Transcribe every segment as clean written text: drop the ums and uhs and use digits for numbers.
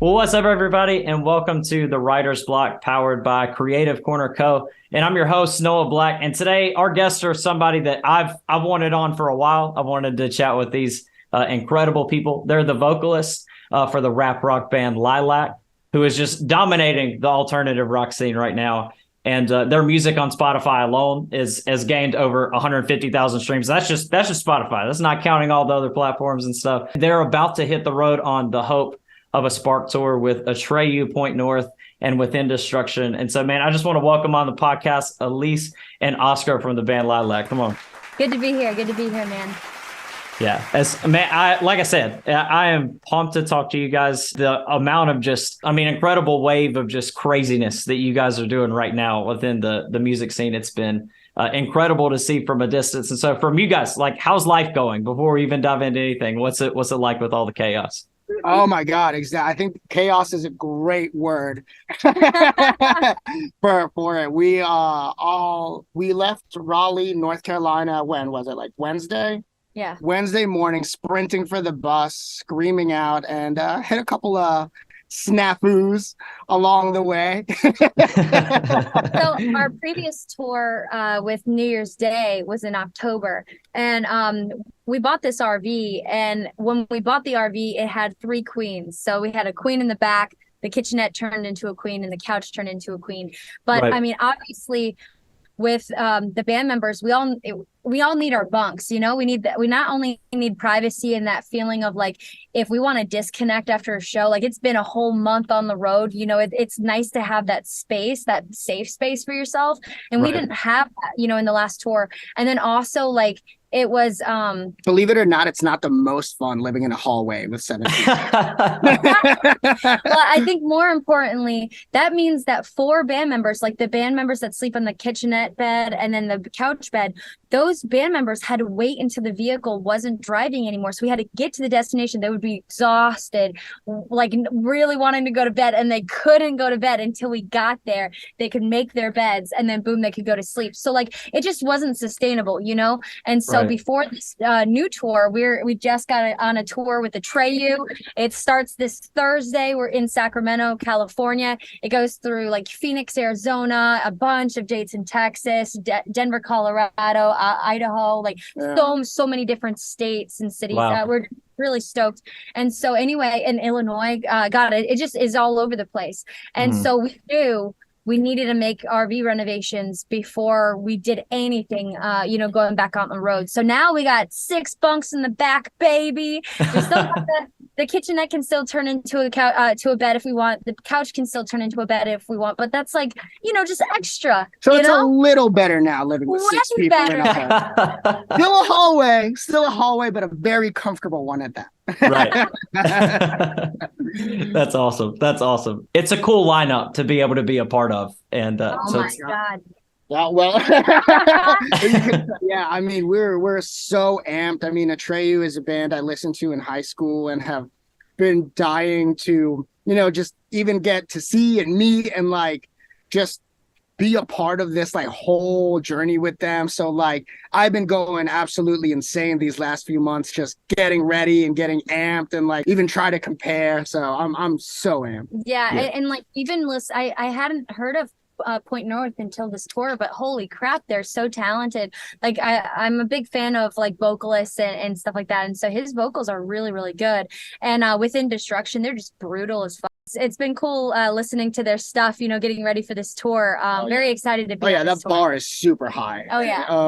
Well, what's up, everybody, and welcome to the Writer's Block powered by Creative Corner Co. And I'm your host, Noah Black. And today, our guests are somebody that I've wanted on for a while. I wanted to chat with these incredible people. They're the vocalists for the rap rock band LYLVC, who is just dominating the alternative rock scene right now. And their music on Spotify alone has gained over 150,000 streams. That's just Spotify. That's not counting all the other platforms and stuff. They're about to hit the road on the Hope of a Spark tour with Atreyu, Point North, and Within Destruction. And so, man, I just want to welcome on the podcast Alyse and Oscar from the band LYLVC. Come on. Good to be here. Good to be here, man. Yeah, like I said, I am pumped to talk to you guys. The amount of incredible wave of just craziness that you guys are doing right now within the music scene. It's been incredible to see from a distance. And so from you guys, like, how's life going before we even dive into anything? What's it like with all the chaos? Oh my God, exactly. I think chaos is a great word for it. We left Raleigh, North Carolina. When was it? Like Wednesday? Yeah. Wednesday morning, sprinting for the bus, screaming out, and hit a couple of snafus along the way. So our previous tour with New Year's Day was in October, and we bought this RV, and when we bought the RV, it had 3 queens. So we had a queen in the back, the kitchenette turned into a queen, and the couch turned into a queen. But right. I mean, obviously, with the band members, we all need our bunks, you know. We not only need privacy and that feeling of like, if we want to disconnect after a show, like it's been a whole month on the road, you know, it's nice to have that space, that safe space for yourself. And we didn't have that, you know, in the last tour. And then also, like, it was believe it or not, it's not the most fun living in a hallway with 7 people. Well, I think more importantly, that means that 4 band members, like the band members that sleep on the kitchenette bed and then the couch bed, those band members had to wait until the vehicle wasn't driving anymore. So we had to get to the destination. They would be exhausted, like really wanting to go to bed, and they couldn't go to bed until we got there. They could make their beds, and then boom, they could go to sleep. So like, it just wasn't sustainable, you know? And so before this new tour, we just got on a tour with Atreyu. It starts this Thursday. We're in Sacramento, California. It goes through like Phoenix, Arizona, a bunch of dates in Texas, Denver, Colorado, Idaho, like so many different states and cities. Wow. We're really stoked. And so anyway, in Illinois, it just is all over the place. And so we knew we needed to make RV renovations before we did anything, going back on the road. So now we got 6 bunks in the back, baby. We still have the kitchenette can still turn into a bed if we want. The couch can still turn into a bed if we want. But that's like, just extra. So it's a little better now living with 6 people in a home. Still a hallway, but a very comfortable one at that. Right. That's awesome. It's a cool lineup to be able to be a part of. And oh my God. Yeah, well, yeah, I mean, we're so amped. I mean, Atreyu is a band I listened to in high school and have been dying to, just even get to see and meet and like just be a part of this like whole journey with them. So like, I've been going absolutely insane these last few months, just getting ready and getting amped and like even try to compare. So I'm so amped. Yeah. And like, even listen, I hadn't heard of Point North until this tour, but holy crap, they're so talented. Like I'm a big fan of like vocalists and stuff like that, and so his vocals are really, really good. And Within Destruction, they're just brutal as fuck. It's been cool listening to their stuff, getting ready for this tour. Very excited to be on this that tour. Bar is super high. Oh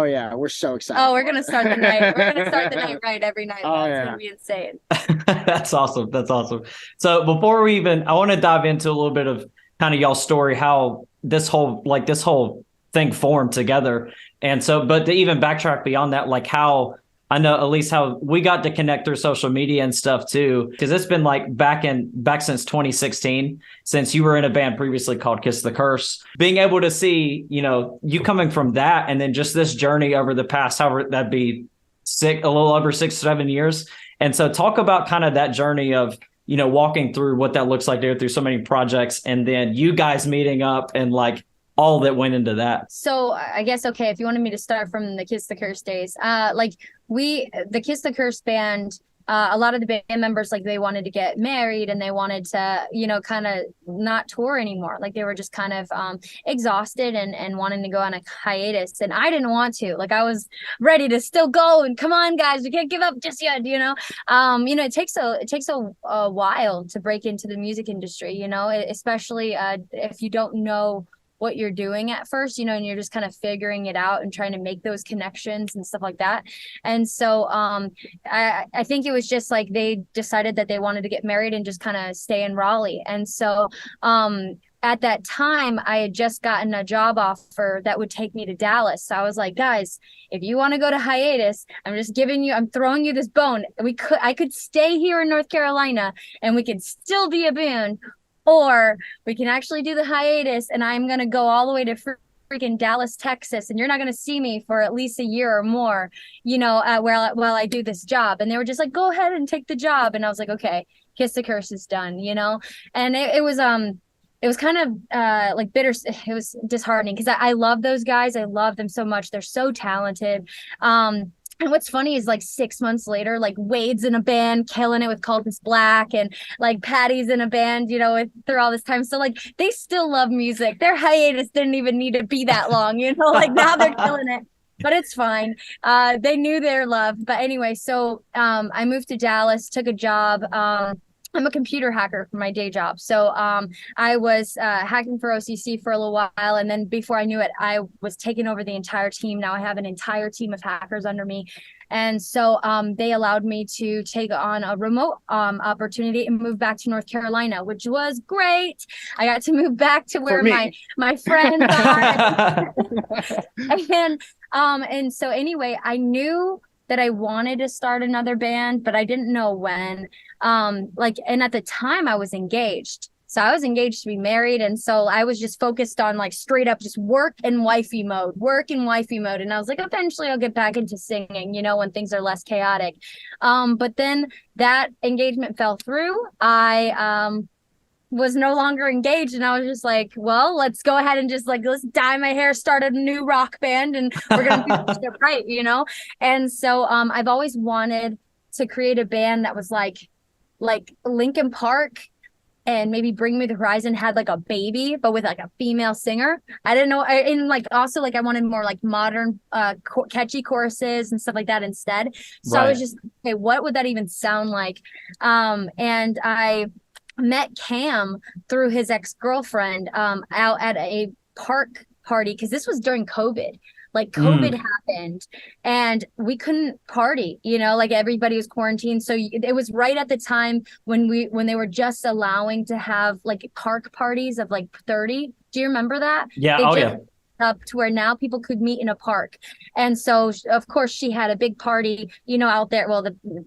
yeah, we're so excited. We're gonna start the night right every night. It's gonna be insane. That's awesome. So before I want to dive into a little bit of kind of y'all's story, how this whole thing formed together. And so, but to even backtrack beyond that, like how I know, at least how we got to connect through social media and stuff too, because it's been like back since 2016, since you were in a band previously called Kiss the Curse. Being able to see, you coming from that and then just this journey over the past, however that'd be a little over 6-7 years. And so talk about kind of that journey of, walking through what that looks like there through so many projects, and then you guys meeting up and like all that went into that. So I guess, if you wanted me to start from the Kiss the Curse days, the Kiss the Curse band a lot of the band members, like they wanted to get married and they wanted to, you know, kind of not tour anymore. Like they were just kind of exhausted and wanting to go on a hiatus. And I didn't want to. Like I was ready to still go and come on, guys, we can't give up just yet. You know, it takes a while to break into the music industry. You know, especially if you don't know what you're doing at first, you know, and you're just kind of figuring it out and trying to make those connections and stuff like that. And so I think it was just like they decided that they wanted to get married and just kind of stay in Raleigh. And so at that time, I had just gotten a job offer that would take me to Dallas. So I was like, guys, if you want to go to hiatus, I'm throwing you this bone. I could stay here in North Carolina and we could still be a band, or we can actually do the hiatus and I'm going to go all the way to freaking Dallas, Texas, and you're not going to see me for at least a year or more, you know, while I do this job. And they were just like, go ahead and take the job. And I was like, okay, kiss the curse is done, you know? And it was kind of like bitter. It was disheartening because I love those guys. I love them so much. They're so talented. And what's funny is like 6 months later, like Wade's in a band killing it with Cultus Black, and like Patty's in a band, you know, through all this time. So like they still love music. Their hiatus didn't even need to be that long, you know, like now they're killing it. But it's fine. They knew their love. But anyway, so I moved to Dallas, took a job. I'm a computer hacker for my day job. So I was hacking for OCC for a little while. And then before I knew it, I was taking over the entire team. Now I have an entire team of hackers under me. And so they allowed me to take on a remote opportunity and move back to North Carolina, which was great. I got to move back to where my friends are. And so anyway, I knew that I wanted to start another band, but I didn't know when. And at the time I was engaged. So I was engaged to be married. And so I was just focused on like straight up just work and wifey mode. And I was like, eventually I'll get back into singing, you know, when things are less chaotic. But then that engagement fell through. I was no longer engaged, and I was just like, well, let's go ahead and just like, let's dye my hair, start a new rock band, and we're gonna do this shit right, you know. And so I've always wanted to create a band that was like Linkin Park and maybe Bring Me the Horizon had like a baby, but with like a female singer. I didn't know. And like also like I wanted more like modern catchy choruses and stuff like that instead. So I was just, okay, what would that even sound like? And I met Cam through his ex-girlfriend out at a park party, because this was during COVID. Like COVID happened and we couldn't party, you know, like everybody was quarantined. So it was right at the time when they were just allowing to have like park parties of like 30. Do you remember that? Yeah. Yeah. Up to where now people could meet in a park. And so of course she had a big party, you know, out there. Well,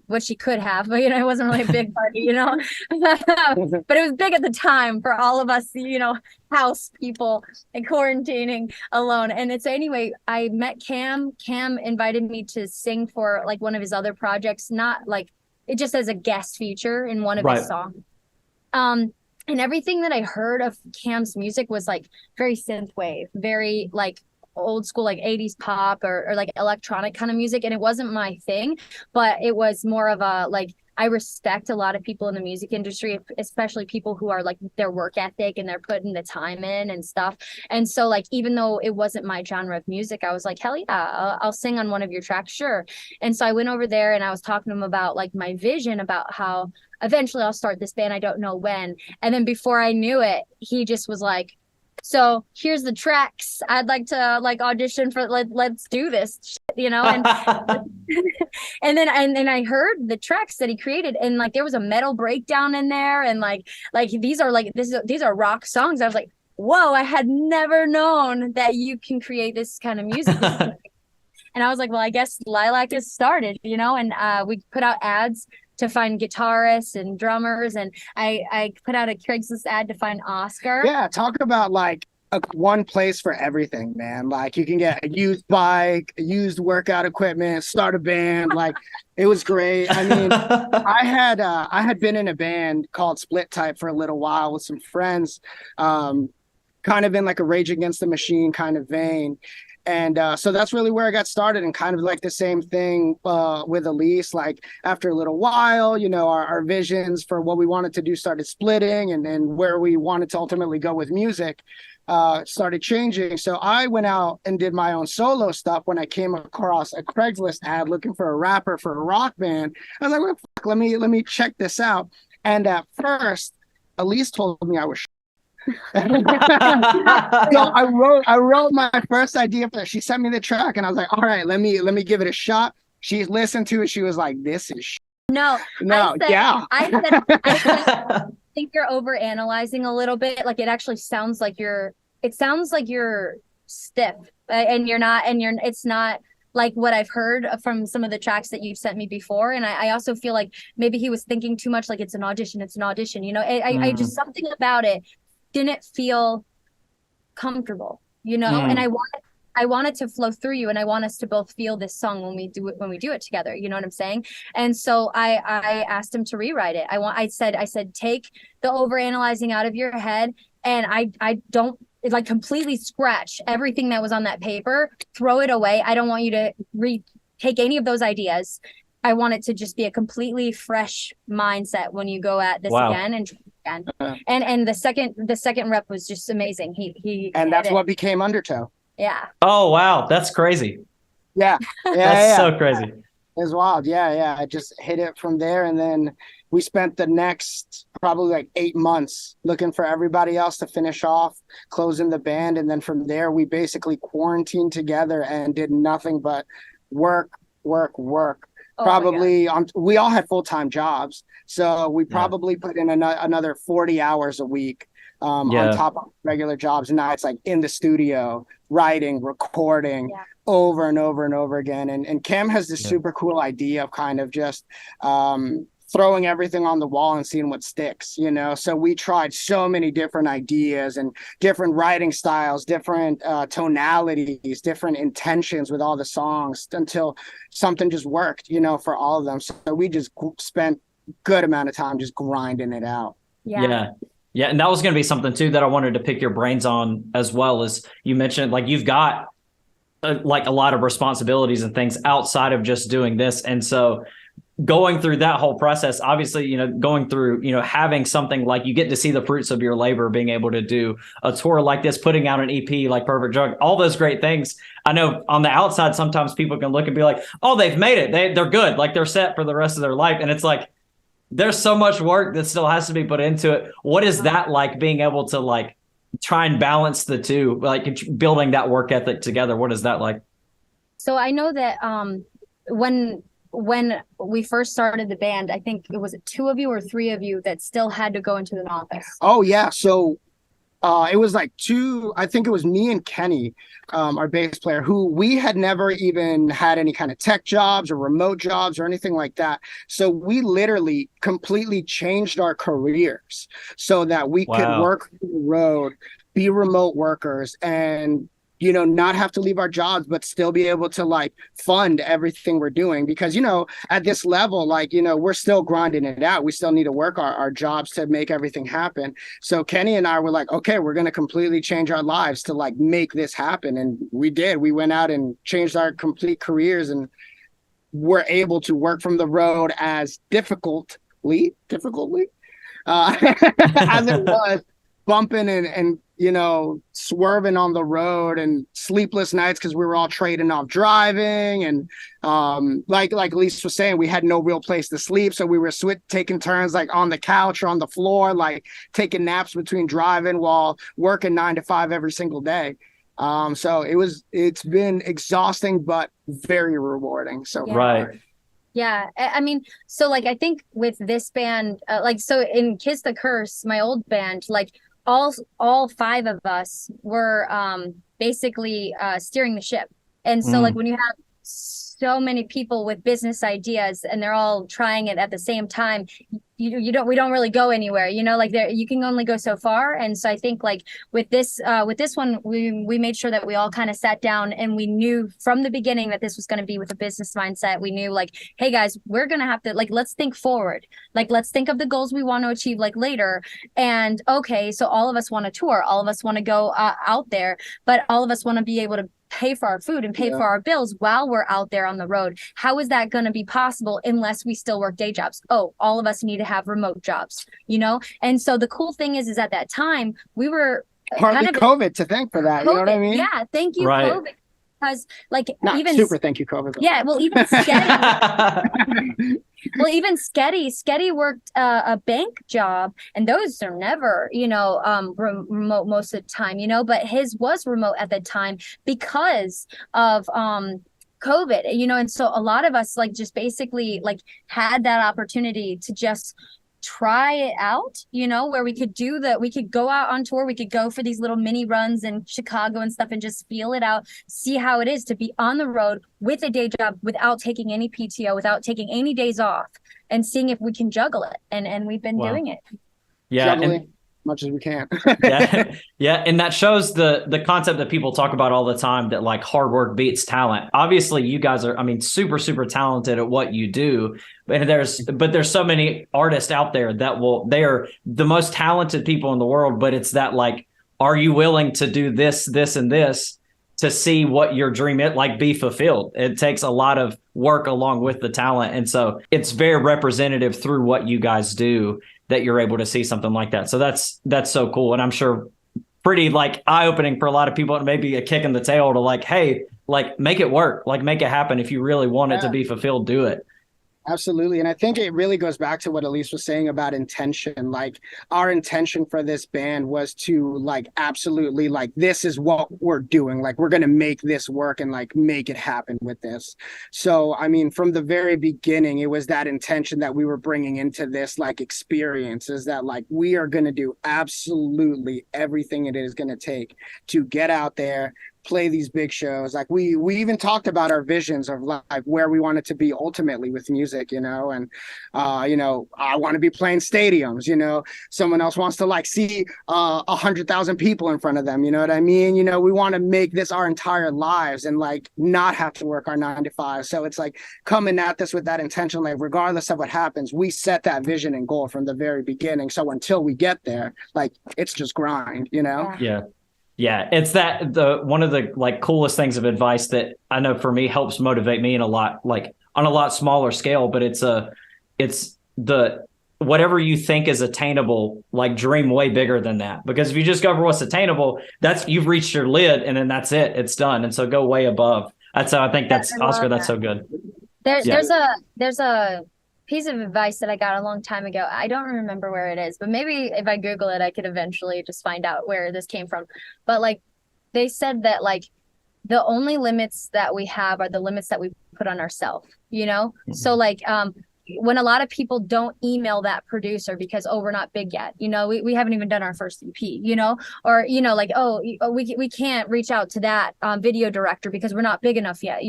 what she could have, but you know, it wasn't really a big party, you know, but it was big at the time for all of us, you know, house people and quarantining alone. And so anyway, I met Cam invited me to sing for like one of his other projects, not like it just as a guest feature in one of his songs. And everything that I heard of Cam's music was like very synthwave, very like old school, like 80s pop or like electronic kind of music. And it wasn't my thing, but it was more of a like, I respect a lot of people in the music industry, especially people who are like their work ethic and they're putting the time in and stuff. And so like, even though it wasn't my genre of music, I was like, hell yeah, I'll sing on one of your tracks. Sure. And so I went over there and I was talking to him about like my vision about how eventually I'll start this band. I don't know when. And then before I knew it, he just was like, so here's the tracks. I'd like to like audition for let's do this shit, you know. And and then I heard the tracks that he created, and like there was a metal breakdown in there, and like these are rock songs. I was like, whoa, I had never known that you can create this kind of music. And I was like, well, I guess Lilac has started, you know. And we put out ads to find guitarists and drummers, and I put out a Craigslist ad to find Oscar. Yeah, talk about like one place for everything, man. Like you can get a used bike, used workout equipment, start a band. Like it was great. I mean, I had been in a band called Split Type for a little while with some friends. Because kind of in like a Rage Against the Machine kind of vein. And so that's really where I got started, and kind of like the same thing with Alyse. Like after a little while, you know, our visions for what we wanted to do started splitting, and then where we wanted to ultimately go with music started changing. So I went out and did my own solo stuff when I came across a Craigslist ad looking for a rapper for a rock band. I was like, well, fuck, let me check this out. And at first, Alyse told me I was so I wrote my first idea for that. She sent me the track, and I was like, all right, let me give it a shot. She listened to it. She was like, this is No, yeah. I think you're over analyzing a little bit. Like it actually sounds like you're stiff, and you're not, it's not like what I've heard from some of the tracks that you've sent me before. And I also feel like maybe he was thinking too much, like it's an audition, you know. I just, something about it didn't feel comfortable, you know. And I want it to flow through you, and I want us to both feel this song when we do it together, you know what I'm saying? And so I asked him to rewrite it. I said take the overanalyzing out of your head, and I don't, like, completely scratch everything that was on that paper, throw it away. I don't want you to take any of those ideas. I want it to just be a completely fresh mindset when you go at this again and try again. And the second rep was just amazing. He and that's what became Undertow. Yeah. Oh wow, that's crazy. Yeah. That's so crazy. It was wild. Yeah. I just hit it from there, and then we spent the next probably like 8 months looking for everybody else to finish off, closing the band, and then from there we basically quarantined together and did nothing but work. Probably we all had full-time jobs, so we probably put in another 40 hours a week on top of regular jobs, and now it's like in the studio writing, recording over and over and over again. And Cam has this super cool idea of kind of just throwing everything on the wall and seeing what sticks, you know. So we tried so many different ideas and different writing styles, different tonalities, different intentions with all the songs, until something just worked, you know, for all of them. So we just spent a good amount of time just grinding it out. Yeah. And that was going to be something too that I wanted to pick your brains on, as well as you mentioned, like you've got like a lot of responsibilities and things outside of just doing this. And so going through that whole process, obviously, you know, going through, you know, having something like you get to see the fruits of your labor, being able to do a tour like this, putting out an EP like Perfect Drug, all those great things. I know on the outside, sometimes people can look and be like, oh, they've made it. They're good. Like they're set for the rest of their life. And it's like, there's so much work that still has to be put into it. What is that like, being able to like try and balance the two, like building that work ethic together? What is that like? So I know that when we first started the band, I think it was 2 of you or 3 of you that still had to go into an office. Oh yeah. So it was like 2, I think it was me and Kenny, our bass player, who we had never even had any kind of tech jobs or remote jobs or anything like that. So we literally completely changed our careers so that we could work the road, be remote workers, and, you know, not have to leave our jobs, but still be able to like fund everything we're doing. Because, you know, at this level, like, you know, we're still grinding it out. We still need to work our jobs to make everything happen. So Kenny and I were like, okay, we're going to completely change our lives to like make this happen. And we did. We went out and changed our complete careers, and were able to work from the road as difficultly as it was, bumping and you know, swerving on the road, and sleepless nights because we were all trading off driving. And like Alyse was saying, we had no real place to sleep. So we were taking turns like on the couch or on the floor, like taking naps between driving while working 9 to 5 every single day. So it's been exhausting, but very rewarding. So right. Yeah. I mean, so like, I think with this band, like, so in Kiss the Curse, my old band, like, all 5 of us were basically steering the ship. And so like when you have so many people with business ideas and they're all trying it at the same time, we don't really go anywhere, like there, you can only go so far. And so I think like with this one, we made sure that we all kind of sat down and we knew from the beginning that this was going to be with a business mindset. We knew like, hey guys, we're going to have to like, let's think forward. Like, let's think of the goals we want to achieve like later. And okay, so all of us want to tour, all of us want to go out there, but all of us want to be able to pay for our food and pay for our bills while we're out there on the road. How is that going to be possible unless we still work day jobs? Oh, all of us need to have remote jobs, And so the cool thing is at that time we were partly kind of COVID to thank for that. COVID, you know what I mean? Yeah, thank you, right. COVID. Because like not even super thank you, COVID. Yeah, well, even Sketty worked a bank job, and those are never, remote most of the time, but his was remote at the time because of COVID, and so a lot of us like just basically like had that opportunity to just try it out, where we could go out on tour, we could go for these little mini runs in Chicago and stuff and just feel it out, see how it is to be on the road with a day job without taking any PTO, without taking any days off, and seeing if we can juggle it. And we've been doing it. Yeah. Juggling much as we can. yeah. And that shows the concept that people talk about all the time, that like hard work beats talent. Obviously you guys are, super, super talented at what you do. But there's so many artists out there they are the most talented people in the world, but it's that like, are you willing to do this, and this to see what your dream is, like be fulfilled? It takes a lot of work along with the talent. And so it's very representative through what you guys do that you're able to see something like that. So that's so cool. And I'm sure pretty like eye-opening for a lot of people, and maybe a kick in the tail to like, hey, like make it work, like make it happen. If you really want it to be fulfilled, do it. Absolutely. And I think it really goes back to what Alyse was saying about intention. Like our intention for this band was to like, absolutely, like, this is what we're doing. Like, we're going to make this work and like make it happen with this. So, from the very beginning, it was that intention that we were bringing into this like experience, is that like, we are going to do absolutely everything it is going to take to get out there, play these big shows. Like we even talked about our visions of like where we wanted to be ultimately with music, and I want to be playing stadiums, someone else wants to like see 100,000 people in front of them, you know what I mean? We want to make this our entire lives and like not have to work our 9 to 5. So it's like coming at this with that intention, like regardless of what happens, we set that vision and goal from the very beginning. So until we get there, like it's just grind, Yeah, it's that one of the like coolest things of advice that I know for me helps motivate me in on a lot smaller scale, but it's the whatever you think is attainable, like dream way bigger than that. Because if you just go for what's attainable, you've reached your lid and then that's it, it's done. And so go way above. That's how I think Oscar, that's so good. There's a piece of advice that I got a long time ago. I don't remember where it is, but maybe if I Google it, I could eventually just find out where this came from. But like they said that like the only limits that we have are the limits that we put on ourselves, Mm-hmm. So like when a lot of people don't email that producer because, oh, we're not big yet, we haven't even done our first EP, or, like, oh, we can't reach out to that video director because we're not big enough yet,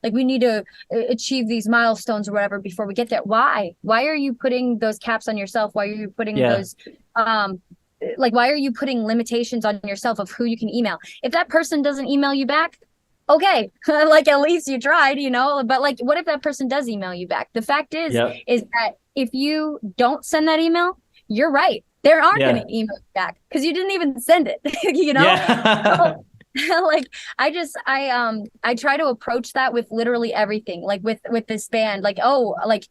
like we need to achieve these milestones or whatever before we get there. Why are you putting those caps on yourself? Why are you putting those, why are you putting limitations on yourself of who you can email? If that person doesn't email you back, okay, like at least you tried, but like, what if that person does email you back? The fact is that if you don't send that email, you're right. They aren't going to email you back because you didn't even send it, Yeah. So, like, I try to approach that with literally everything, like with this band, like, oh, like,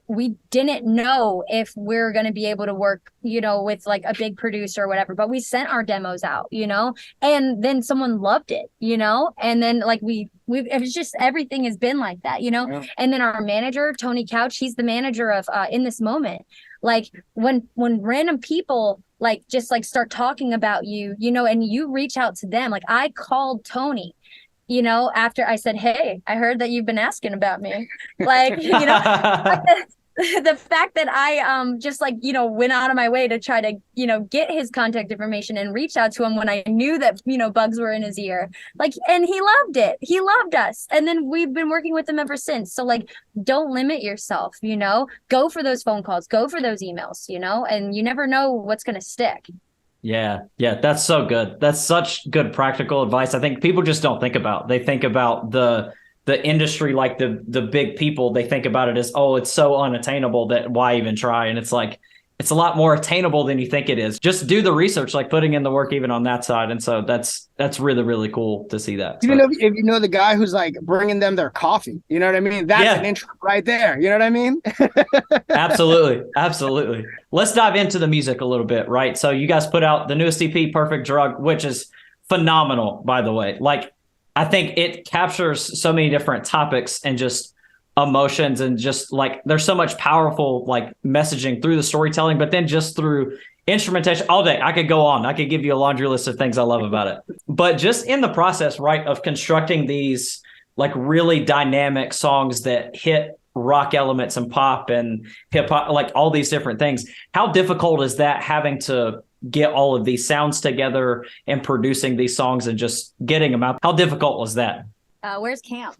we didn't know if we're going to be able to work, with like a big producer or whatever, but we sent our demos out, and then someone loved it, and then like it's just, everything has been like that, Yeah. And then our manager, Tony Couch, he's the manager of In This Moment. Like when random people like just like start talking about you, and you reach out to them, like I called Tony, after I said, hey, I heard that you've been asking about me. Like, the fact that I just like, you know, went out of my way to try to, you know, get his contact information and reach out to him when I knew that, you know, bugs were in his ear. Like, and he loved it. He loved us. And then we've been working with him ever since. So like, don't limit yourself, you know, go for those phone calls, go for those emails, you know, and you never know what's going to stick. Yeah, that's so good. That's such good practical advice. I think people just don't think about. They think about the industry, like the big people. They think about it as, oh, it's so unattainable that why even try? And it's like, it's a lot more attainable than you think it is. Just do the research, like putting in the work even on that side. And so that's really, really cool to see that. Even if you know the guy who's like bringing them their coffee, you know what I mean? That's an intro right there. You know what I mean? Absolutely. Let's dive into the music a little bit, right? So you guys put out the newest EP, Perfect Drug, which is phenomenal, by the way. Like, I think it captures so many different topics and just emotions, and just like there's so much powerful like messaging through the storytelling, but then just through instrumentation all day. I could go on. I could give you a laundry list of things I love about it. But just in the process, right, of constructing these like really dynamic songs that hit rock elements and pop and hip hop, like all these different things. How difficult is that, having to get all of these sounds together and producing these songs and just getting them out? How difficult was that? Where's Cam?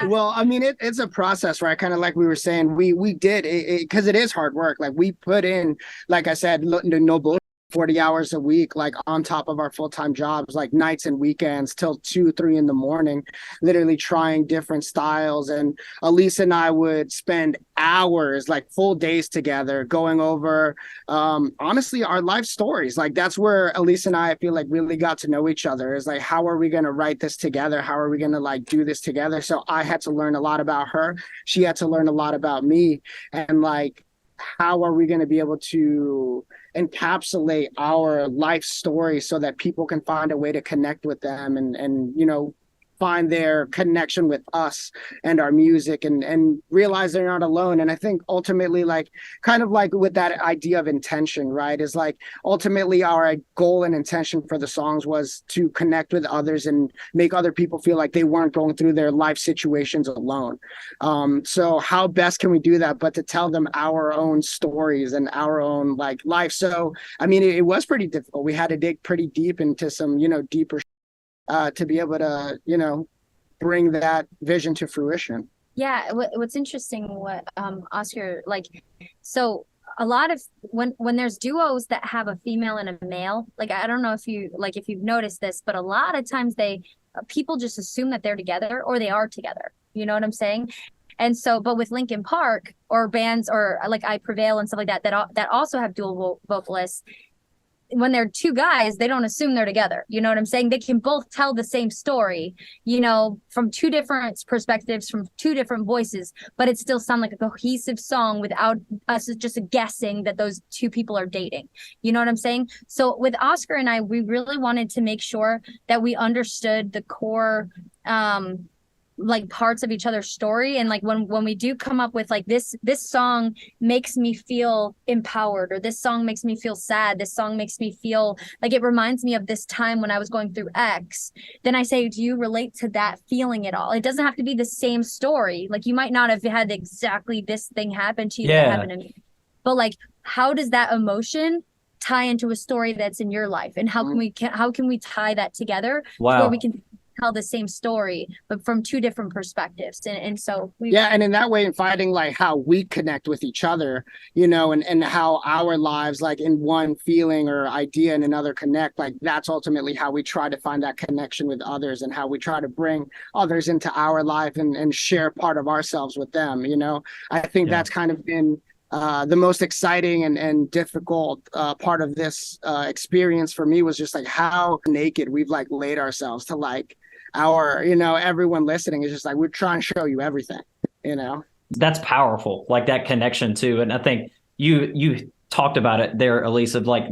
Well, I mean, it's a process, right? Kind of like we were saying, we did it because it is hard work. Like we put in, like I said, no bullshit, 40 hours a week, like on top of our full-time jobs, like nights and weekends till 2-3 in the morning, literally trying different styles. And Alyse and I would spend hours, like full days together, going over honestly our life stories. Like that's where Alyse and I feel like really got to know each other, is like, how are we going to write this together? How are we going to like do this together? So I had to learn a lot about her. She had to learn a lot about me. And like, how are we going to be able to encapsulate our life story so that people can find a way to connect with them and you know, find their connection with us and our music, and realize they're not alone. And I think ultimately, like kind of like with that idea of intention, right, is like ultimately our goal and intention for the songs was to connect with others and make other people feel like they weren't going through their life situations alone. So how best can we do that but to tell them our own stories and our own like life? So I mean, it was pretty difficult. We had to dig pretty deep into some, you know, deeper to be able to, you know, bring that vision to fruition. Yeah, what's interesting, what Oscar, like, so a lot of when there's duos that have a female and a male, like I don't know if you've noticed this, but a lot of times people just assume that they're together or they are together. You know what I'm saying? And so, but with Linkin Park or bands or like I Prevail and stuff like that also have dual vocalists, when they're two guys, they don't assume they're together. You know what I'm saying? They can both tell the same story, you know, from two different perspectives, from two different voices, but it still sounds like a cohesive song without us just guessing that those two people are dating. You know what I'm saying? So with Oscar and I, we really wanted to make sure that we understood the core like parts of each other's story. And like when we do come up with like this song makes me feel empowered, or this song makes me feel sad, this song makes me feel like it reminds me of this time when I was going through X, then I say, do you relate to that feeling at all? It doesn't have to be the same story. Like you might not have had exactly this thing happen to you that happened to me, but like how does that emotion tie into a story that's in your life, and how can we tie that together where we can tell the same story but from two different perspectives? And so and in that way, in finding like how we connect with each other, you know, and how our lives, like in one feeling or idea and another connect, like that's ultimately how we try to find that connection with others, and how we try to bring others into our life and share part of ourselves with them. You know, I think that's kind of been the most exciting and difficult part of this experience for me, was just like how naked we've like laid ourselves to like our, you know, everyone listening is just like, we're trying to show you everything, you know. That's powerful, like that connection too. And I think you talked about it there, Alyse, of like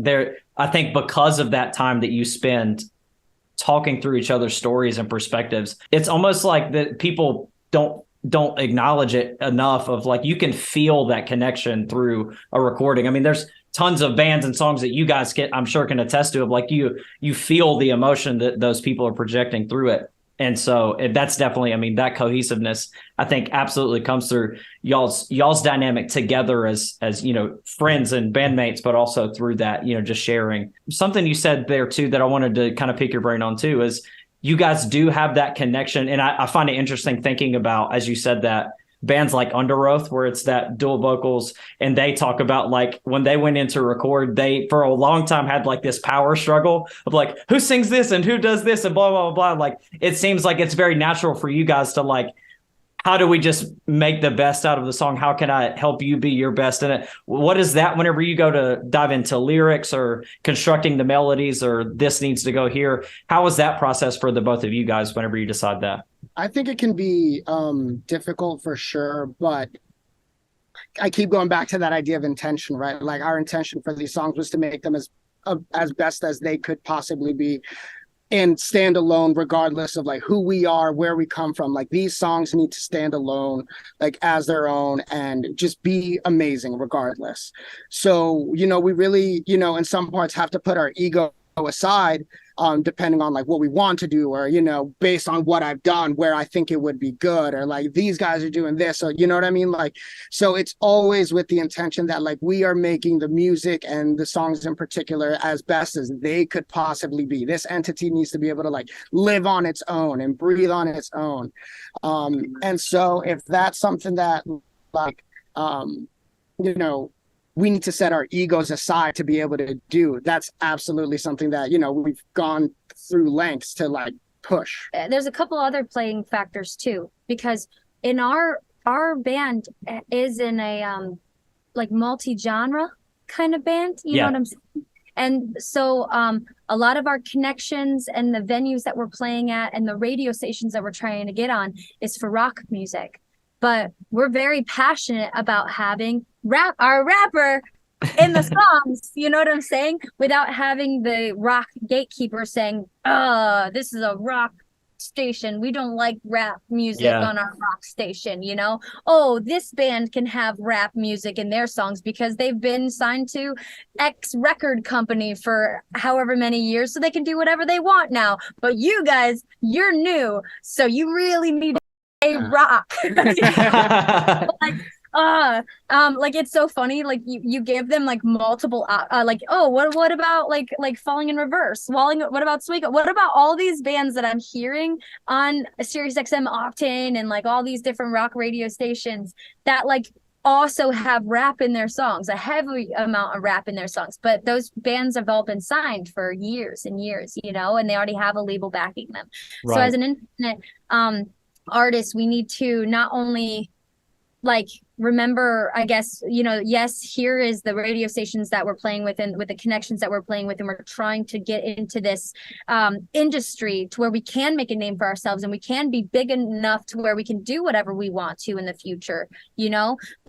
I think because of that time that you spend talking through each other's stories and perspectives, it's almost like that people don't acknowledge it enough, of like you can feel that connection through a recording. I mean, there's tons of bands and songs that you guys I'm sure can attest to, of like you feel the emotion that those people are projecting through it. And so that's definitely, I mean, that cohesiveness, I think, absolutely comes through y'all's dynamic together as friends and bandmates, but also through that, just sharing. Something you said there too that I wanted to kind of pick your brain on too is you guys do have that connection. And I find it interesting thinking about, as you said, that bands like Under Oath, where it's that dual vocals, and they talk about like when they went in to record, they for a long time had like this power struggle of like who sings this and who does this and blah blah blah. Like it seems like it's very natural for you guys to like, how do we just make the best out of the song? How can I help you be your best in it? What is that whenever you go to dive into lyrics or constructing the melodies or this needs to go here? How is that process for the both of you guys whenever you decide that? I think it can be difficult for sure, but I keep going back to that idea of intention, right? Like our intention for these songs was to make them as best as they could possibly be and stand alone regardless of like who we are, where we come from. Like these songs need to stand alone, like as their own and just be amazing regardless. So, we really, in some parts have to put our ego aside, depending on like what we want to do or, based on what I've done, where I think it would be good or like these guys are doing this or, you know what I mean? Like, so it's always with the intention that like we are making the music and the songs in particular as best as they could possibly be. This entity needs to be able to like live on its own and breathe on its own. And so if that's something that like, we need to set our egos aside to be able to do. That's absolutely something that, we've gone through lengths to like push. There's a couple other playing factors too, because in our band is in a like multi-genre kind of band, you know what I'm saying? And so a lot of our connections and the venues that we're playing at and the radio stations that we're trying to get on is for rock music. But we're very passionate about having our rapper in the songs, you know what I'm saying? Without having the rock gatekeeper saying, this is a rock station. We don't like rap music on our rock station, Oh, this band can have rap music in their songs because they've been signed to X record company for however many years, so they can do whatever they want now. But you guys, you're new, so you really need rock. Like it's so funny, like you give them like multiple like, oh, what about like Falling in Reverse, what about Sweet, what about all these bands that I'm hearing on Sirius XM Octane and like all these different rock radio stations that like also have rap in their songs, a heavy amount of rap in their songs, but those bands have all been signed for years and years, and they already have a label backing them. Right. So as an independent artist, we need to not only like remember, I guess, yes, here is the radio stations that we're playing with and with the connections that we're playing with, and we're trying to get into this industry to where we can make a name for ourselves and we can be big enough to where we can do whatever we want to in the future,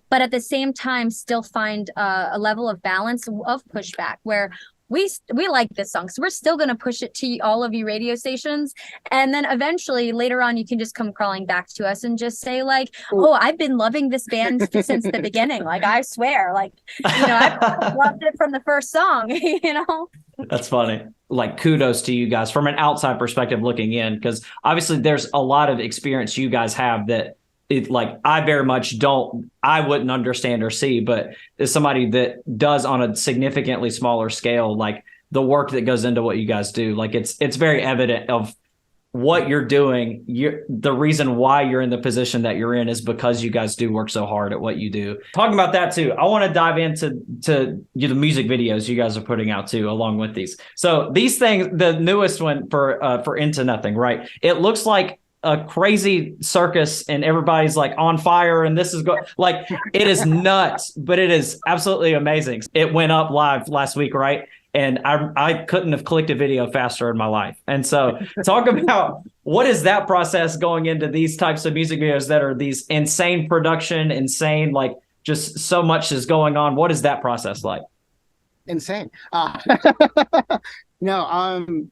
but at the same time still find a level of balance of pushback where we like this song, so we're still going to push it to all of you radio stations, and then eventually later on you can just come crawling back to us and just say like, oh, I've been loving this band since the beginning, like I swear, like I've loved it from the first song. That's funny. Like kudos to you guys from an outside perspective looking in, because obviously there's a lot of experience you guys have that I very much I wouldn't understand or see, but as somebody that does on a significantly smaller scale, like the work that goes into what you guys do, like it's very evident of what you're doing. The reason why you're in the position that you're in is because you guys do work so hard at what you do. Talking about that too, I want to dive into the music videos you guys are putting out too, along with these. So these things, the newest one for Into Nothing, right? It looks like a crazy circus and everybody's like on fire and this is like it is nuts, but it is absolutely amazing. It went up live last week, right? And I couldn't have clicked a video faster in my life. And so talk about what is that process going into these types of music videos that are these insane production, insane, like just so much is going on. What is that process like? Insane.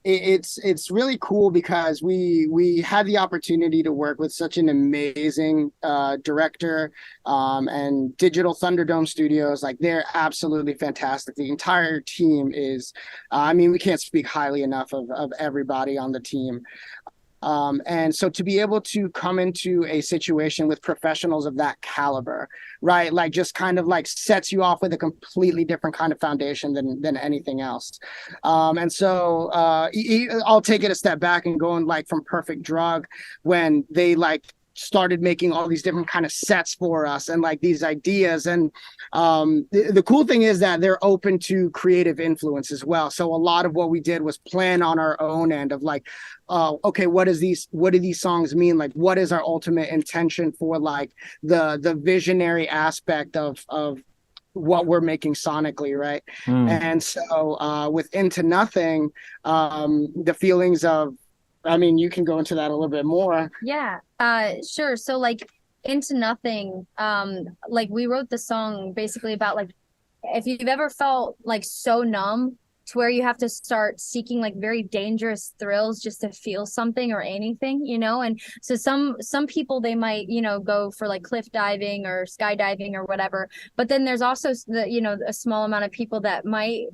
It's really cool because we had the opportunity to work with such an amazing director and Digital Thunderdome Studios. Like they're absolutely fantastic. The entire team is, we can't speak highly enough of everybody on the team. And so to be able to come into a situation with professionals of that caliber, right, like just kind of like sets you off with a completely different kind of foundation than anything else. And so I'll take it a step back and going like from Perfect Drug, when they like started making all these different kind of sets for us and like these ideas. And the cool thing is that they're open to creative influence as well. So a lot of what we did was plan on our own end of like, okay, what do these songs mean? Like, what is our ultimate intention for like the visionary aspect of what we're making sonically, right? And so with Into Nothing, the feelings of, I mean, you can go into that a little bit more. Yeah, sure. So like Into Nothing, like we wrote the song basically about like if you've ever felt like so numb to where you have to start seeking like very dangerous thrills just to feel something or anything, you know? And so some people, they might, you know, go for like cliff diving or skydiving or whatever. But then there's also the, you know, a small amount of people that might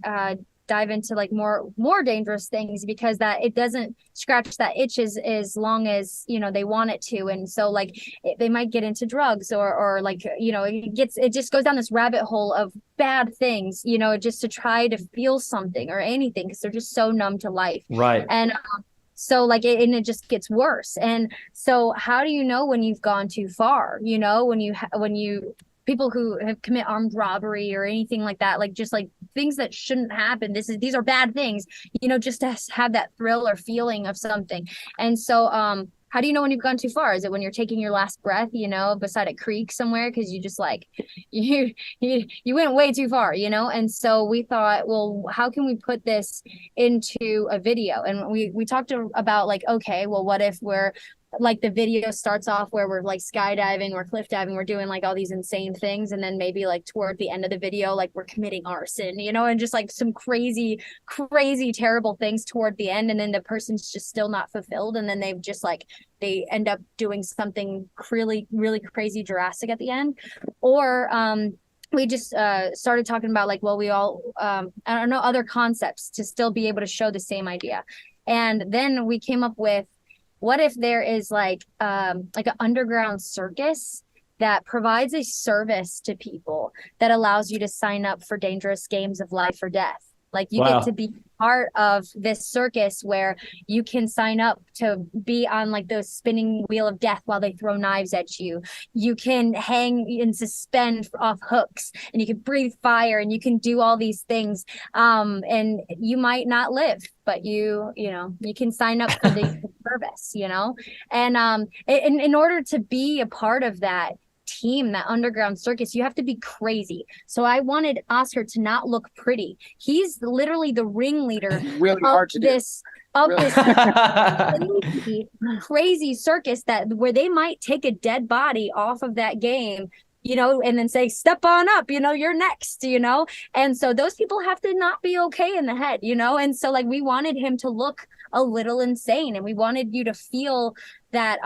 dive into like more dangerous things because that it doesn't scratch that itch as long as, you know, they want it to. And so like they might get into drugs or like, you know, it just goes down this rabbit hole of bad things, you know, just to try to feel something or anything because they're just so numb to life. Right. And so like it just gets worse. And so how do you know when you've gone too far? You know, when you people who have commit armed robbery or anything like that, like just like things that shouldn't happen. These are bad things, you know, just to have that thrill or feeling of something. And so, how do you know when you've gone too far? Is it when you're taking your last breath, you know, beside a creek somewhere? Cause you just like, you went way too far, you know? And so we thought, well, how can we put this into a video? And we talked about like, okay, well, what if we're like the video starts off where we're like skydiving or cliff diving, we're doing like all these insane things, and then maybe like toward the end of the video like we're committing arson, you know, and just like some crazy terrible things toward the end, and then the person's just still not fulfilled, and then they've just like they end up doing something really crazy drastic at the end. Or we just started talking about like, well, we all I don't know, other concepts to still be able to show the same idea. And then we came up with, what if there is like an underground circus that provides a service to people that allows you to sign up for dangerous games of life or death? Like you get to be part of this circus where you can sign up to be on like the spinning wheel of death while they throw knives at you. You can hang and suspend off hooks, and you can breathe fire, and you can do all these things. And you might not live, but you know, you can sign up for the service, you know? And in order to be a part of that team, that underground circus, you have to be crazy. So I wanted Oscar to not look pretty. He's literally the ringleader Really hard to this crazy circus where they might take a dead body off of that game, you know, and then say, step on up, you know, you're next, you know? And so those people have to not be okay in the head, you know? And so like, we wanted him to look a little insane, and we wanted you to feel that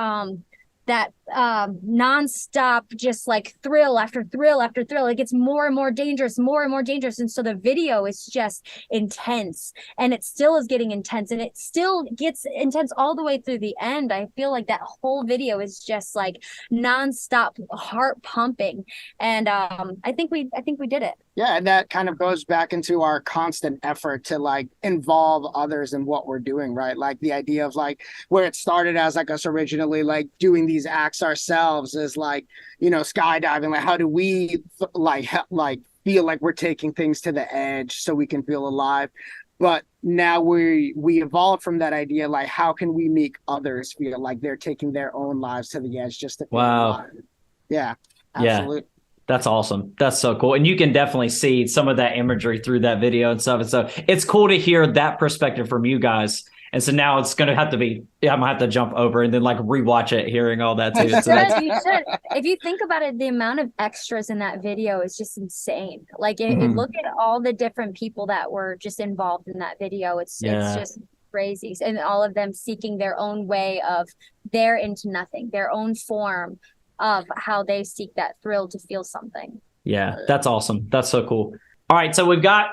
nonstop, just like thrill after thrill after thrill. It gets more and more dangerous. And so the video is just intense, and it still is getting intense, and it still gets intense all the way through the end. I feel like that whole video is just like nonstop heart pumping. And I think we did it. Yeah, and that kind of goes back into our constant effort to like involve others in what we're doing, right? Like the idea of like where it started as like us originally like doing these acts ourselves is like, you know, skydiving. Like how do we like feel like we're taking things to the edge so we can feel alive? But now we evolved from that idea, like how can we make others feel like they're taking their own lives to the edge just to feel alive? Yeah, absolutely. Yeah. That's awesome. That's so cool. And you can definitely see some of that imagery through that video and stuff. And so it's cool to hear that perspective from you guys. And so now it's going to have to be, I'm going to have to jump over and then like rewatch it, hearing all that too. So you should. If you think about it, the amount of extras in that video is just insane. Like look at all the different people that were just involved in that video. It's just crazy. And all of them seeking their own way of their Into Nothing, their own form of how they seek that thrill to feel something. Yeah, that's awesome. That's so cool. All right, so we've got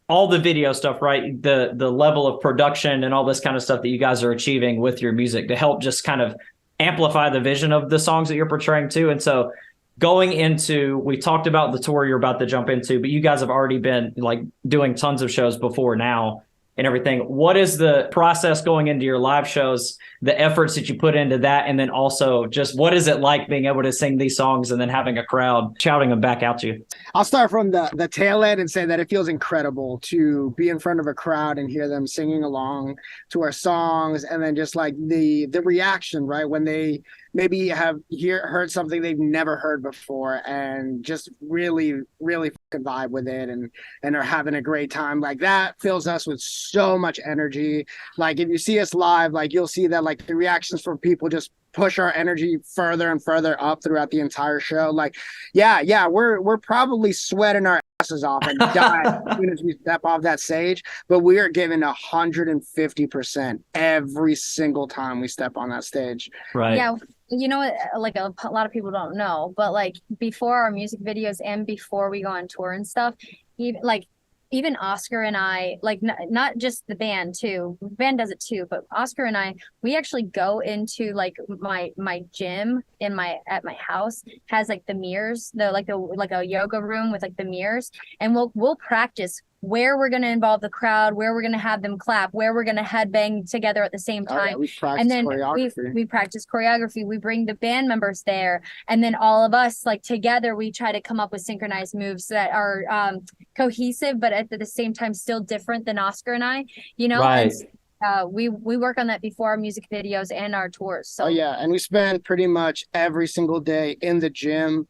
all the video stuff, right? The level of production and all this kind of stuff that you guys are achieving with your music to help just kind of amplify the vision of the songs that you're portraying too. And so going into, we talked about the tour you're about to jump into, but you guys have already been like doing tons of shows before now and everything. What is the process going into your live shows, the efforts that you put into that? And then also just what is it like being able to sing these songs and then having a crowd shouting them back out to you? I'll start from the tail end and say that it feels incredible to be in front of a crowd and hear them singing along to our songs. And then just like the reaction, right? When they maybe have heard something they've never heard before and just really, really fucking vibe with it and are having a great time. Like that fills us with so much energy. Like if you see us live, like you'll see that like the reactions from people just push our energy further and further up throughout the entire show. Like, yeah, we're probably sweating our asses off and die as soon as we step off that stage, but we are giving 150% every single time we step on that stage. Right. Yeah. You know what, like a lot of people don't know, but like before our music videos and before we go on tour and stuff, even Oscar and I, like not just the band too, the band does it too, but Oscar and I, we actually go into like my gym at my house has like the mirrors, like a yoga room with like the mirrors, and we'll practice where we're going to involve the crowd, where we're going to have them clap, where we're going to headbang together at the same time. And then we practice choreography. We bring the band members there. And then all of us, like together, we try to come up with synchronized moves that are cohesive, but at the same time, still different than Oscar and I, you know? Right. And, we work on that before our music videos and our tours. So and we spend pretty much every single day in the gym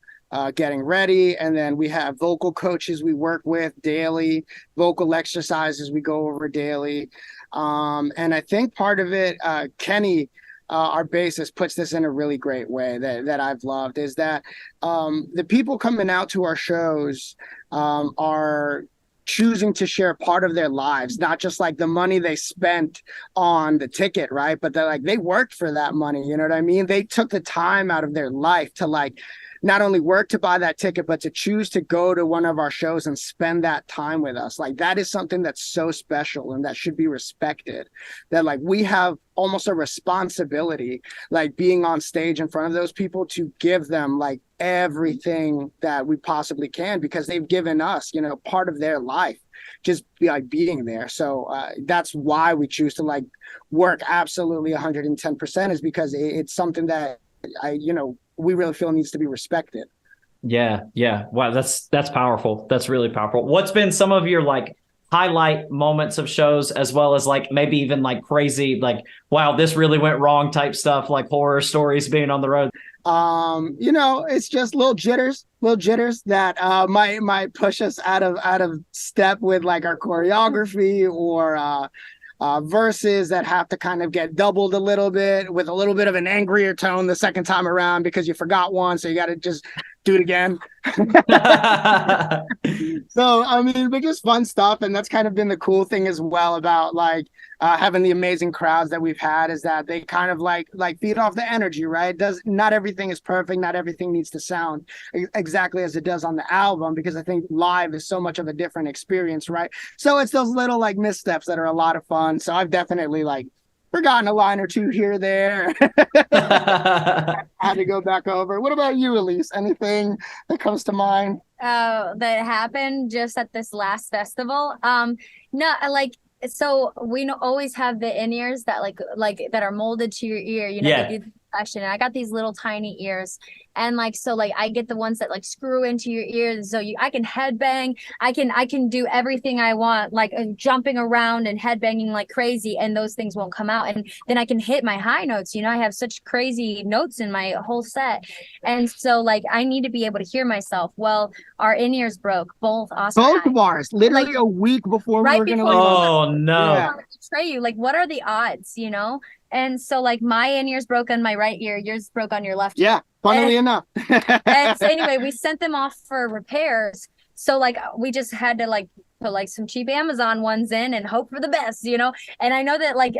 getting ready, and then we have vocal coaches we work with daily, vocal exercises we go over daily, and I think part of it, Kenny, our bassist, puts this in a really great way that I've loved, is that the people coming out to our shows are choosing to share part of their lives, not just like the money they spent on the ticket, right? But they worked for that money, you know what I mean? They took the time out of their life to like not only work to buy that ticket, but to choose to go to one of our shows and spend that time with us. Like that is something that's so special and that should be respected, that like we have almost a responsibility, like being on stage in front of those people, to give them like everything that we possibly can, because they've given us, you know, part of their life just like being there. So that's why we choose to like work absolutely 110%, is because it's something that we really feel needs to be respected. Yeah. Wow, that's powerful. That's really powerful. What's been some of your like highlight moments of shows, as well as like maybe even like crazy, like, wow, this really went wrong type stuff, like horror stories being on the road? It's just little jitters that might push us out of step with like our choreography, or verses that have to kind of get doubled a little bit with a little bit of an angrier tone the second time around because you forgot one, so you got to just do it again. So I mean, but just fun stuff, and that's kind of been the cool thing as well about like having the amazing crowds that we've had, is that they kind of like feed off the energy, right? Not everything is perfect, not everything needs to sound exactly as it does on the album, because I think live is so much of a different experience, right? So it's those little like missteps that are a lot of fun. So I've definitely like forgotten a line or two here there. I had to go back over. What about you, Alyse? Anything that comes to mind? That happened just at this last festival. No, like, so we always have the in-ears that like that are molded to your ear, you know. They do the compression, and I got these little tiny ears, and like, so like I get the ones that like screw into your ears, so I can headbang, I can do everything I want, like jumping around and headbanging like crazy, and those things won't come out, and then I can hit my high notes, you know. I have such crazy notes in my whole set, and so like I need to be able to hear myself. Well, our in-ears broke, both of ours, literally like, a week before we were gonna leave. Oh no. Yeah. Atreyu, like, what are the odds, you know? And so like my in-ears broke on my right ear, yours broke on your left ear. Yeah, funnily enough. And so anyway, we sent them off for repairs. So like we just had to like put like some cheap Amazon ones in and hope for the best, you know? And I know that like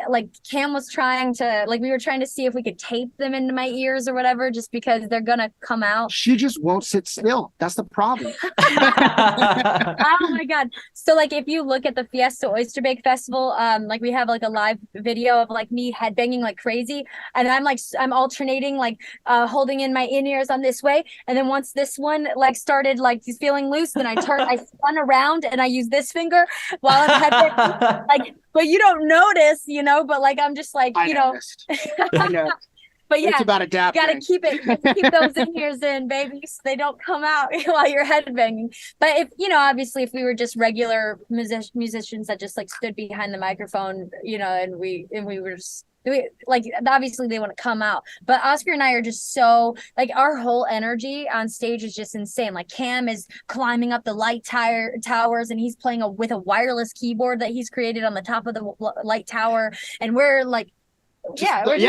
Cam was trying to, like, we were trying to see if we could tape them into my ears or whatever, just because they're gonna come out. She just won't sit still. That's the problem. Oh my God. So like if you look at the Fiesta Oyster Bake Festival, like we have like a live video of like me headbanging like crazy. And I'm alternating, like holding in my in-ears on this way. And then once this one like started like he's feeling loose, then I spun around and I use this finger while I'm headbanging. Like, but you don't notice, you know, but like I'm just like, you know. I know. But yeah, it's about adapting. You gotta keep those in-ears in, baby, so they don't come out while you're headbanging. But if, you know, obviously if we were just regular musicians that just like stood behind the microphone, you know, and we were just like, obviously they want to come out. But Oscar and I are just so like, our whole energy on stage is just insane. Like Cam is climbing up the light towers and he's playing with a wireless keyboard that he's created on the top of the light tower, and we're like, yeah. Like,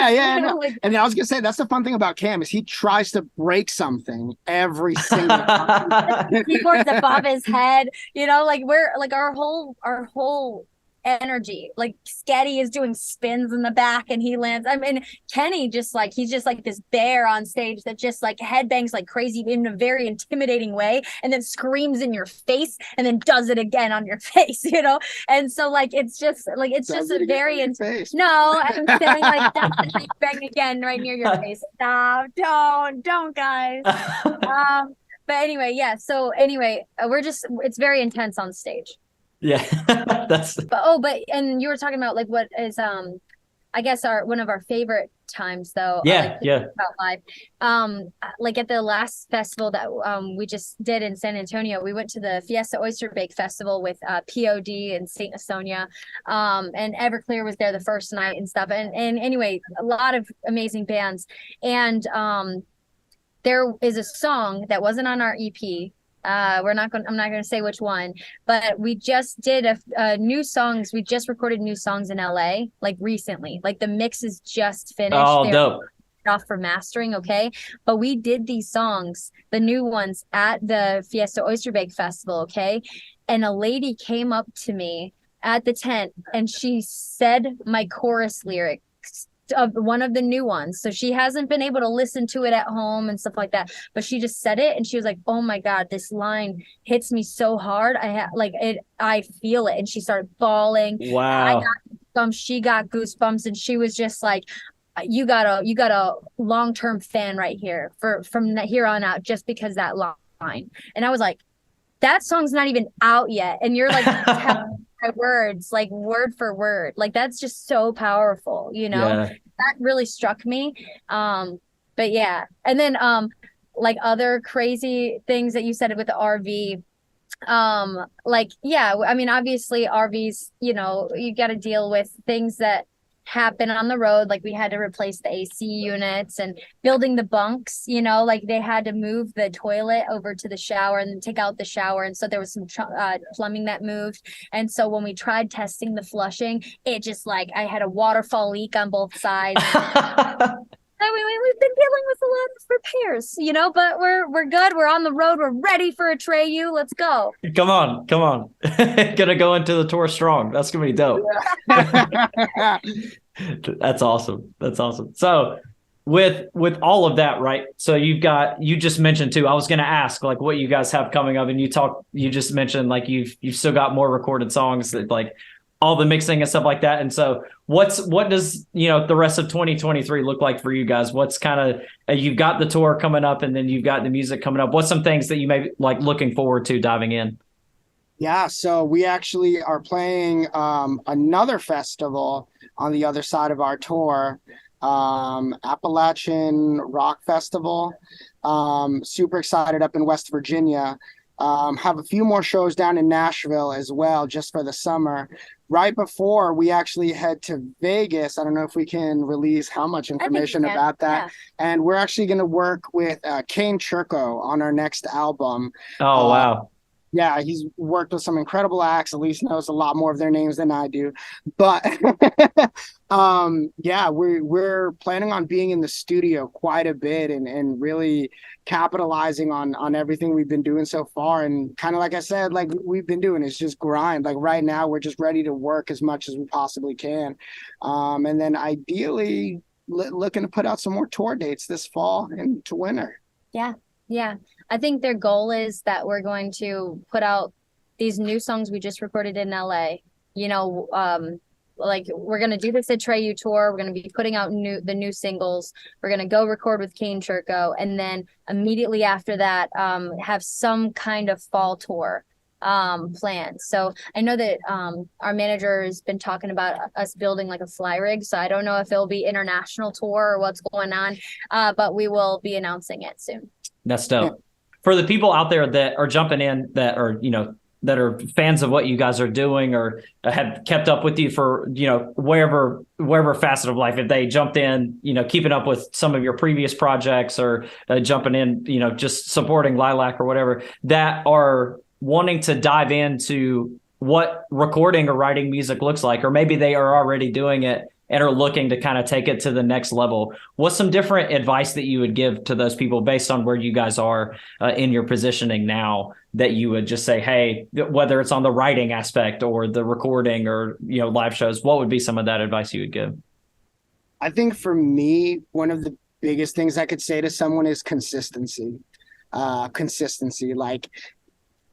and I was gonna say that's the fun thing about Cam is he tries to break something every single time. Keyboards above his head, you know, like we're like our whole energy. Like Sketty is doing spins in the back and he lands. I mean, Kenny he's just like this bear on stage that just like headbangs like crazy in a very intimidating way, and then screams in your face and then does it again on your face, you know. And so like it's just a very no, I'm saying like that's the bang again right near your face. Stop, don't guys. But anyway, yeah. So anyway, it's very intense on stage. Yeah. And you were talking about like what is I guess one of our favorite times though. Yeah, about live. Like at the last festival that we just did in San Antonio, we went to the Fiesta Oyster Bake Festival with POD and Saint Asonia. And Everclear was there the first night and stuff. And anyway, a lot of amazing bands. And there is a song that wasn't on our EP. I'm not going to say which one, but we just did new songs. We just recorded new songs in LA, like recently, like the mix is just finished. Oh, dope. Off for mastering. Okay. But we did these songs, the new ones, at the Fiesta Oyster Bake Festival. Okay. And a lady came up to me at the tent and she said my chorus lyric of one of the new ones. So she hasn't been able to listen to it at home and stuff like that, but she just said it and she was like, oh my God, this line hits me so hard. I feel it. And she started bawling. Wow. I got goosebumps. She got goosebumps and she was just like, you got a long-term fan right here from here on out, just because that line. And I was like, that song's not even out yet. And you're like, telling my words, like word for word. Like, that's just so powerful, you know? Yeah. That really struck me. But yeah. And then, like other crazy things that you said with the RV, like, yeah, I mean, obviously RVs, you know, you got to deal with things that happen on the road. Like we had to replace the AC units and building the bunks, you know, like they had to move the toilet over to the shower and then take out the shower. And so there was some plumbing that moved. And so when we tried testing the flushing, it just like, I had a waterfall leak on both sides. I mean, we've been dealing with a lot of repairs, you know, but we're good. We're on the road. We're ready for Atreyu. Let's go. Come on. Gonna go into the tour strong. That's gonna be dope. That's awesome. So with all of that, right? So you just mentioned too, I was gonna ask like what you guys have coming up, and you just mentioned like you've still got more recorded songs that like all the mixing and stuff like that. And so what does, you know, the rest of 2023 look like for you guys? What's kind of, you've got the tour coming up and then you've got the music coming up. What's some things that you may be like looking forward to diving in? Yeah. So we actually are playing another festival on the other side of our tour, Appalachian Rock Festival. Super excited, up in West Virginia. Have a few more shows down in Nashville as well, just for the summer. Right before we actually head to Vegas, I don't know if we can release how much information about that. Yeah. And we're actually going to work with Kane Churko on our next album. Oh, wow. Yeah, he's worked with some incredible acts. Alyse knows a lot more of their names than I do. But yeah, we're planning on being in the studio quite a bit and really capitalizing on everything we've been doing so far. And kind of like I said, like we've been doing is just grind. Like right now, we're just ready to work as much as we possibly can. And then ideally looking to put out some more tour dates this fall and to winter. Yeah. Yeah. I think their goal is that we're going to put out these new songs we just recorded in LA. You know, like we're gonna do this Atreyu tour. We're gonna be putting out the new singles. We're gonna go record with Kane Churko, and then immediately after that, have some kind of fall tour planned. So I know that our manager has been talking about us building like a fly rig. So I don't know if it'll be international tour or what's going on, but we will be announcing it soon. That's dope. For the people out there that are jumping in that are, you know, that are fans of what you guys are doing or have kept up with you for, you know, wherever facet of life, if they jumped in, you know, keeping up with some of your previous projects or jumping in, you know, just supporting Lilac or whatever, that are wanting to dive into what recording or writing music looks like, or maybe they are already doing it and are looking to kind of take it to the next level. What's some different advice that you would give to those people based on where you guys are in your positioning now, that you would just say, hey, whether it's on the writing aspect or the recording or, you know, live shows, what would be some of that advice you would give? I think for me, one of the biggest things I could say to someone is consistency. Consistency, like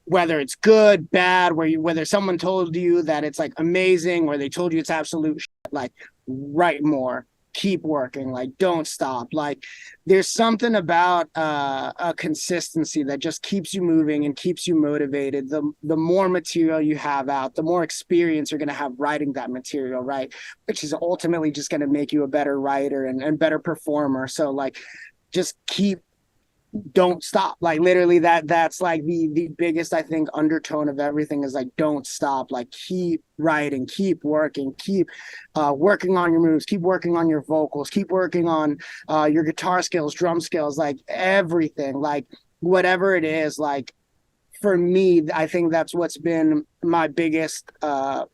whether it's good, bad, whether someone told you that it's like amazing or they told you it's absolute shit, like write more, keep working, like don't stop. Like there's something about a consistency that just keeps you moving and keeps you motivated. The more material you have out, the more experience you're going to have writing that material, right? Which is ultimately just going to make you a better writer and better performer. So like just don't stop. Like literally that's like the biggest, I think, undertone of everything is like don't stop. Like keep writing, keep working, keep working on your moves, keep working on your vocals, keep working on your guitar skills, drum skills, like everything, like whatever it is. Like for me, I think that's what's been my biggest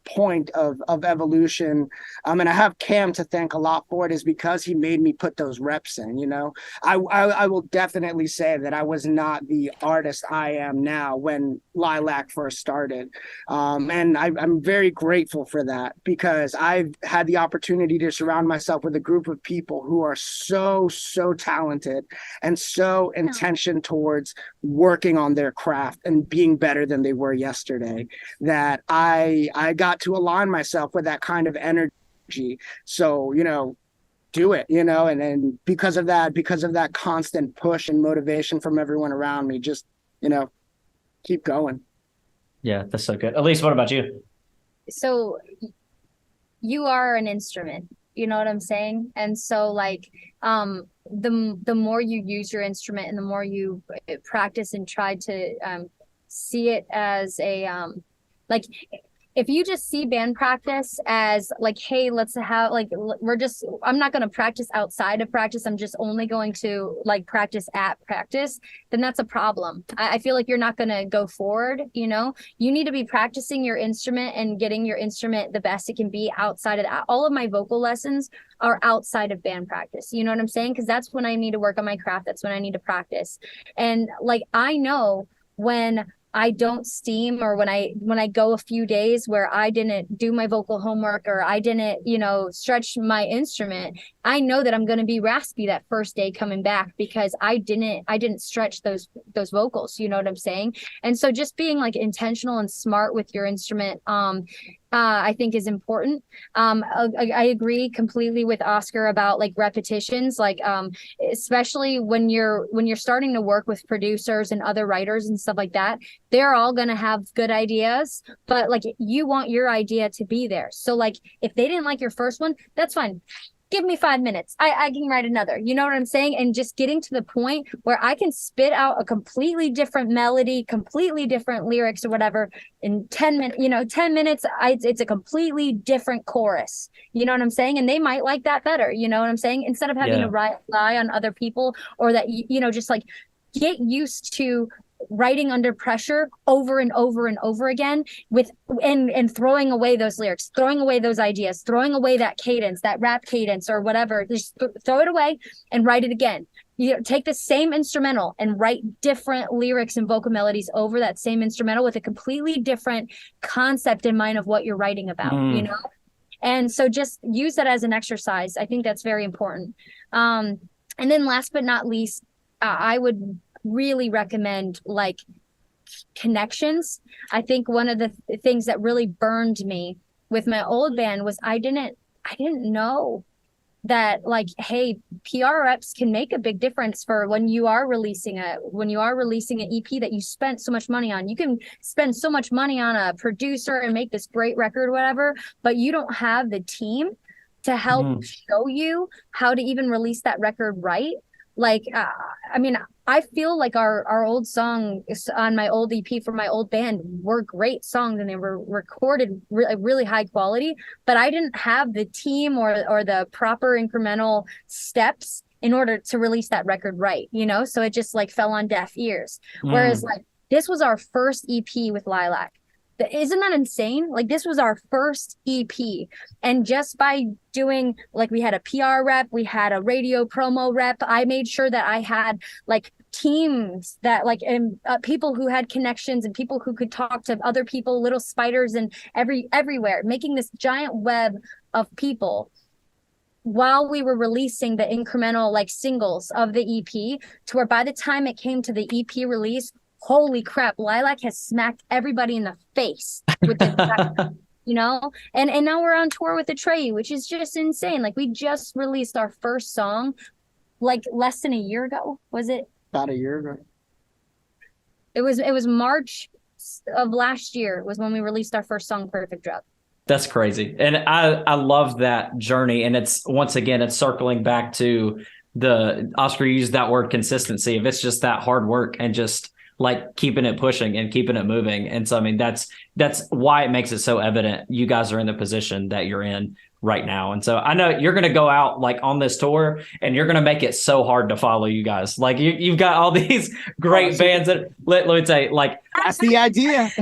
point of evolution. And I have Cam to thank a lot for it, is because he made me put those reps in, you know. I will definitely say that I was not the artist I am now when Lilac first started. And I'm very grateful for that, because I've had the opportunity to surround myself with a group of people who are so talented and so intentioned towards working on their craft and being better than they were yesterday, that I got to align myself with that kind of energy. So, you know, do it, you know, and then because of that constant push and motivation from everyone around me, just, you know, keep going. Yeah, that's so good. Alyse, what about you? So you are an instrument, you know what I'm saying? And so like the more you use your instrument and the more you practice and try to see it as a like if you just see band practice as like, hey, let's have like I'm not going to practice outside of practice, I'm just only going to like practice at practice, then that's a problem. I feel like you're not going to go forward. You know, you need to be practicing your instrument and getting your instrument the best it can be outside of that. All of my vocal lessons are outside of band practice, you know what I'm saying? Because that's when I need to work on my craft, that's when I need to practice. And like I know when I don't steam, or when I go a few days where I didn't do my vocal homework or I didn't, you know, stretch my instrument, I know that I'm going to be raspy that first day coming back because I didn't stretch those vocals, you know what I'm saying? And so just being like intentional and smart with your instrument, I think is important. I agree completely with Oscar about like repetitions, like especially when you're starting to work with producers and other writers and stuff like that. They're all going to have good ideas, but like you want your idea to be there. So like if they didn't like your first one, that's fine. Give me 5 minutes. I can write another. You know what I'm saying? And just getting to the point where I can spit out a completely different melody, completely different lyrics or whatever in 10 minutes, you know, 10 minutes, it's a completely different chorus. You know what I'm saying? And they might like that better. You know what I'm saying? Instead of having to rely on other people, or that, you know, just like get used to writing under pressure over and over and over again and throwing away those lyrics, throwing away those ideas, throwing away that cadence, that rap cadence or whatever. Just throw it away and write it again. You know, take the same instrumental and write different lyrics and vocal melodies over that same instrumental with a completely different concept in mind of what you're writing about, you know? And so just use that as an exercise. I think that's very important. And then last but not least, I would really recommend like connections. I think one of the things that really burned me with my old band was I didn't know that like, hey, PR reps can make a big difference for when you are releasing an EP that you spent so much money on. You can spend so much money on a producer and make this great record, whatever, but you don't have the team to help show you how to even release that record right. Like, I mean, I feel like our old songs on my old EP for my old band were great songs and they were recorded really high quality, but I didn't have the team or the proper incremental steps in order to release that record right, you know? So it just like fell on deaf ears. Whereas like this was our first EP with Lilac. Isn't that insane? Like this was our first EP. And just by doing, like we had a PR rep, we had a radio promo rep. I made sure that I had like teams that like, and people who had connections and people who could talk to other people, little spiders and everywhere, making this giant web of people while we were releasing the incremental like singles of the EP, to where by the time it came to the EP release, holy crap, Lilac has smacked everybody in the face with the you know? And now we're on tour with Atreyu, which is just insane. Like we just released our first song like less than a year ago. Was it? About a year ago. It was March of last year was when we released our first song, Perfect Drug. That's crazy. And I love that journey. And it's, once again, it's circling back to the Oscar used that word consistency. If it's just that hard work and just like keeping it pushing and keeping it moving. And so, I mean, that's why it makes it so evident you guys are in the position that you're in right now. And so I know you're going to go out like on this tour and you're going to make it so hard to follow you guys. Like you've got all these great bands that let me tell you, like, that's the idea.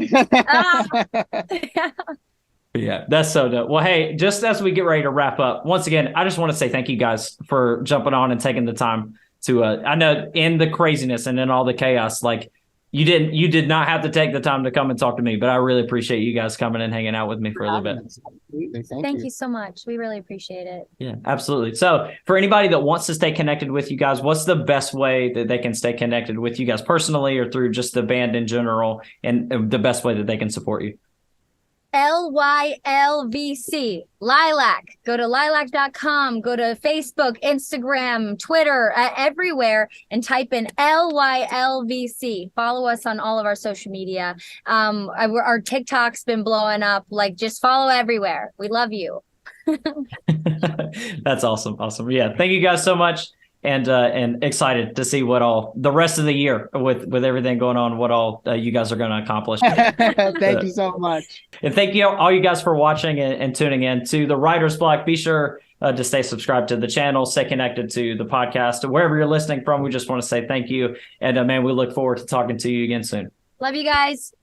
Yeah, that's so dope. Well, hey, just as we get ready to wrap up, once again, I just want to say thank you guys for jumping on and taking the time to, I know in the craziness and in all the chaos, like you did not have to take the time to come and talk to me, but I really appreciate you guys coming and hanging out with me for a little bit. Absolutely. Thank you so much. We really appreciate it. Yeah, absolutely. So for anybody that wants to stay connected with you guys, what's the best way that they can stay connected with you guys personally or through just the band in general, and the best way that they can support you? LYLVC, Lilac. Go to lilac.com, go to Facebook, Instagram, Twitter, everywhere, and type in LYLVC. Follow us on all of our social media. Our TikTok's been blowing up. Like, just follow everywhere. We love you. That's awesome. Awesome. Yeah. Thank you guys so much. And excited to see what all the rest of the year with everything going on, what all you guys are going to accomplish. Thank you so much. And thank you all you guys for watching and tuning in to the Writer's Block. Be sure to stay subscribed to the channel, stay connected to the podcast, wherever you're listening from. We just want to say thank you. And man, we look forward to talking to you again soon. Love you guys.